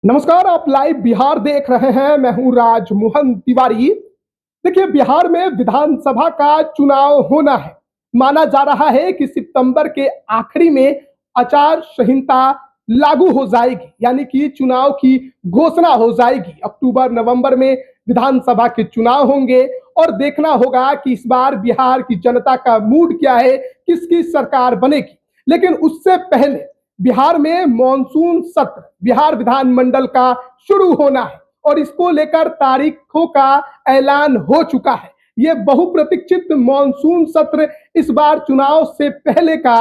नमस्कार, आप लाइव बिहार देख रहे हैं। मैं हूं राजमोहन तिवारी। देखिए, बिहार में विधानसभा का चुनाव होना है। माना जा रहा है कि सितंबर के आखिरी में आचार संहिता लागू हो जाएगी, यानी कि चुनाव की घोषणा हो जाएगी। अक्टूबर नवंबर में विधानसभा के चुनाव होंगे और देखना होगा कि इस बार बिहार की जनता का मूड क्या है, किसकी सरकार बनेगी। लेकिन उससे पहले बिहार में मॉनसून सत्र बिहार विधानमंडल का शुरू होना है और इसको लेकर तारीखों का ऐलान हो चुका है। ये बहुप्रतीक्षित मॉनसून सत्र इस बार चुनाव से पहले का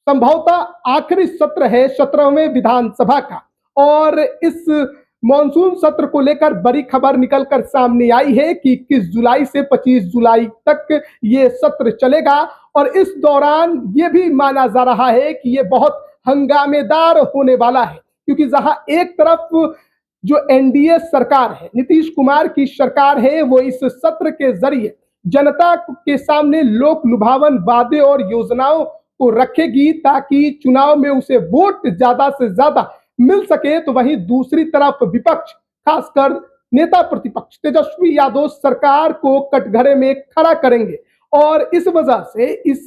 संभवतः आखिरी सत्र है 17वें विधानसभा का। और इस मॉनसून सत्र को लेकर बड़ी खबर निकलकर सामने आई है कि 21 जुलाई से 25 जुलाई तक ये सत्र चलेगा और इस दौरान ये भी माना जा रहा है कि ये बहुत हंगामेदार होने वाला है, क्योंकि जहां एक तरफ जो एनडीए सरकार है, नीतीश कुमार की सरकार है, वो इस सत्र के जरिए जनता के सामने लोक लुभावन वादे और योजनाओं को रखेगी ताकि चुनाव में उसे वोट ज्यादा से ज्यादा मिल सके। तो वहीं दूसरी तरफ विपक्ष, खासकर नेता प्रतिपक्ष तेजस्वी यादव सरकार को कटघरे में खड़ा करेंगे और इस वजह से इस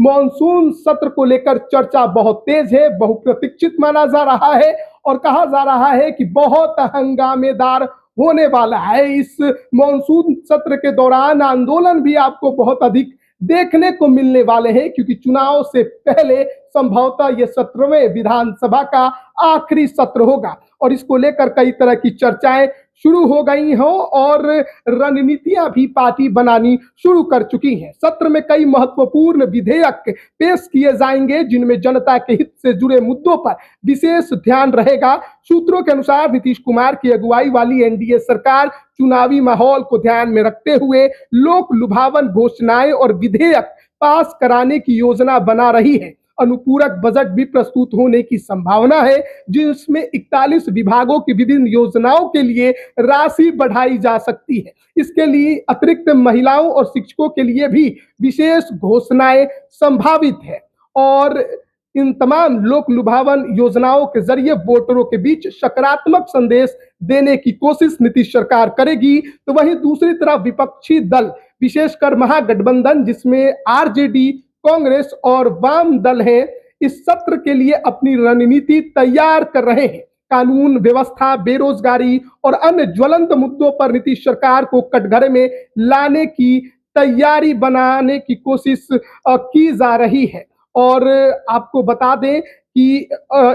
मॉनसून सत्र को लेकर चर्चा बहुत तेज है, बहुप्रतीक्षित माना जा रहा है और कहा जा रहा है कि बहुत हंगामेदार होने वाला है। इस मॉनसून सत्र के दौरान आंदोलन भी आपको बहुत अधिक देखने को मिलने वाले हैं, क्योंकि चुनाव से पहले संभवतः ये 17वें विधानसभा का आखिरी सत्र होगा और इसको लेकर कई तरह की चर्चाएं शुरू हो गई हो और रणनीतियां भी पार्टी बनानी शुरू कर चुकी हैं। सत्र में कई महत्वपूर्ण विधेयक पेश किए जाएंगे जिनमें जनता के हित से जुड़े मुद्दों पर विशेष ध्यान रहेगा। सूत्रों के अनुसार नीतीश कुमार की अगुवाई वाली एनडीए सरकार चुनावी माहौल को ध्यान में रखते हुए लोक लुभावन घोषणाएं और विधेयक पास कराने की योजना बना रही है। अनुपूरक बजट भी प्रस्तुत होने की संभावना है, जिसमें 41 विभागों की विभिन्न योजनाओं के लिए राशि बढ़ाई जा सकती है। इसके लिए अतिरिक्त महिलाओं और शिक्षकों के लिए भी विशेष घोषणाएं संभावित है और इन तमाम लोक लुभावन योजनाओं के जरिए वोटरों के बीच सकारात्मक संदेश देने की कोशिश नीतीश सरकार करेगी। तो वहीं दूसरी तरफ विपक्षी दल, विशेषकर महागठबंधन जिसमें आरजेडी, कांग्रेस और वाम दल हैं, इस सत्र के लिए अपनी रणनीति तैयार कर रहे हैं। कानून व्यवस्था, बेरोजगारी और अन्य ज्वलंत मुद्दों पर नीतीश सरकार को कटघरे में लाने की तैयारी बनाने की कोशिश की जा रही है। और आपको बता दें कि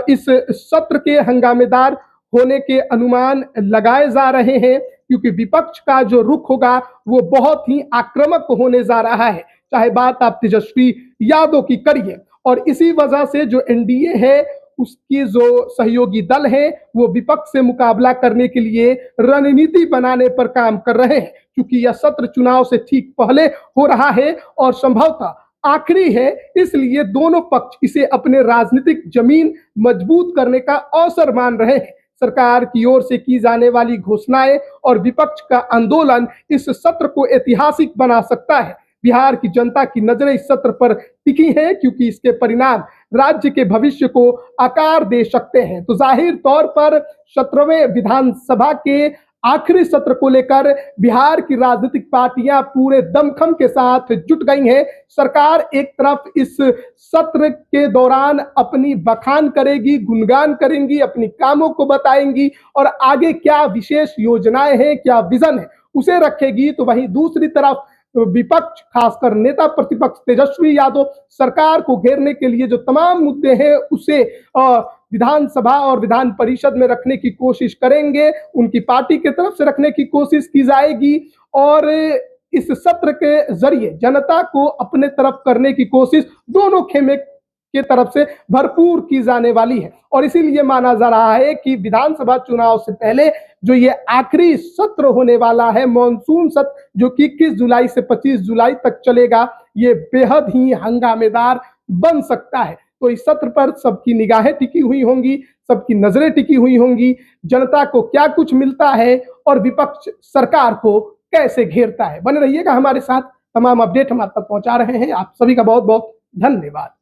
इस सत्र के हंगामेदार होने के अनुमान लगाए जा रहे हैं, क्योंकि विपक्ष का जो रुख होगा वो बहुत ही आक्रामक होने जा रहा है, चाहे बात आप तेजस्वी यादव की करिए। और इसी वजह से जो एनडीए है उसकी जो सहयोगी दल है वो विपक्ष से मुकाबला करने के लिए रणनीति बनाने पर काम कर रहे हैं, क्योंकि यह सत्र चुनाव से ठीक पहले हो रहा है और संभवतः आखिरी है। इसलिए दोनों पक्ष इसे अपने राजनीतिक जमीन मजबूत करने का अवसर मान रहे हैं। सरकार की ओर से की जाने वाली घोषणाएं और विपक्ष का आंदोलन इस सत्र को ऐतिहासिक बना सकता है। बिहार की जनता की नजरें इस सत्र पर टिकी हैं, क्योंकि इसके परिणाम राज्य के भविष्य को आकार दे सकते हैं। तो जाहिर तौर पर 17वें विधानसभा के आखिरी सत्र को लेकर बिहार की राजनीतिक पार्टियां पूरे दमखम के साथ जुट गई हैं। सरकार एक तरफ इस सत्र के दौरान अपनी बखान करेगी, गुणगान करेंगी, अपनी कामों को बताएंगी और आगे क्या विशेष योजनाएं हैं, क्या विजन है, उसे रखेगी। तो वहीं दूसरी तरफ विपक्ष, खासकर नेता प्रतिपक्ष तेजस्वी यादव सरकार को घेरने के लिए जो तमाम मुद्दे हैं उसे विधानसभा और विधान परिषद में रखने की कोशिश करेंगे, उनकी पार्टी की तरफ से रखने की कोशिश की जाएगी और इस सत्र के जरिए जनता को अपने तरफ करने की कोशिश दोनों खेमे के तरफ से भरपूर की जाने वाली है। और इसीलिए माना जा रहा है कि विधानसभा चुनाव से पहले जो ये आखिरी सत्र होने वाला है, मॉनसून सत्र, जो कि 21 जुलाई से 25 जुलाई तक चलेगा, ये बेहद ही हंगामेदार बन सकता है। तो इस सत्र पर सबकी निगाहें टिकी हुई होंगी, सबकी नजरें टिकी हुई होंगी, जनता को क्या कुछ मिलता है और विपक्ष सरकार को कैसे घेरता है। बने रहिएगा हमारे साथ, तमाम अपडेट हम आप तक पहुंचा रहे हैं। आप सभी का बहुत बहुत धन्यवाद।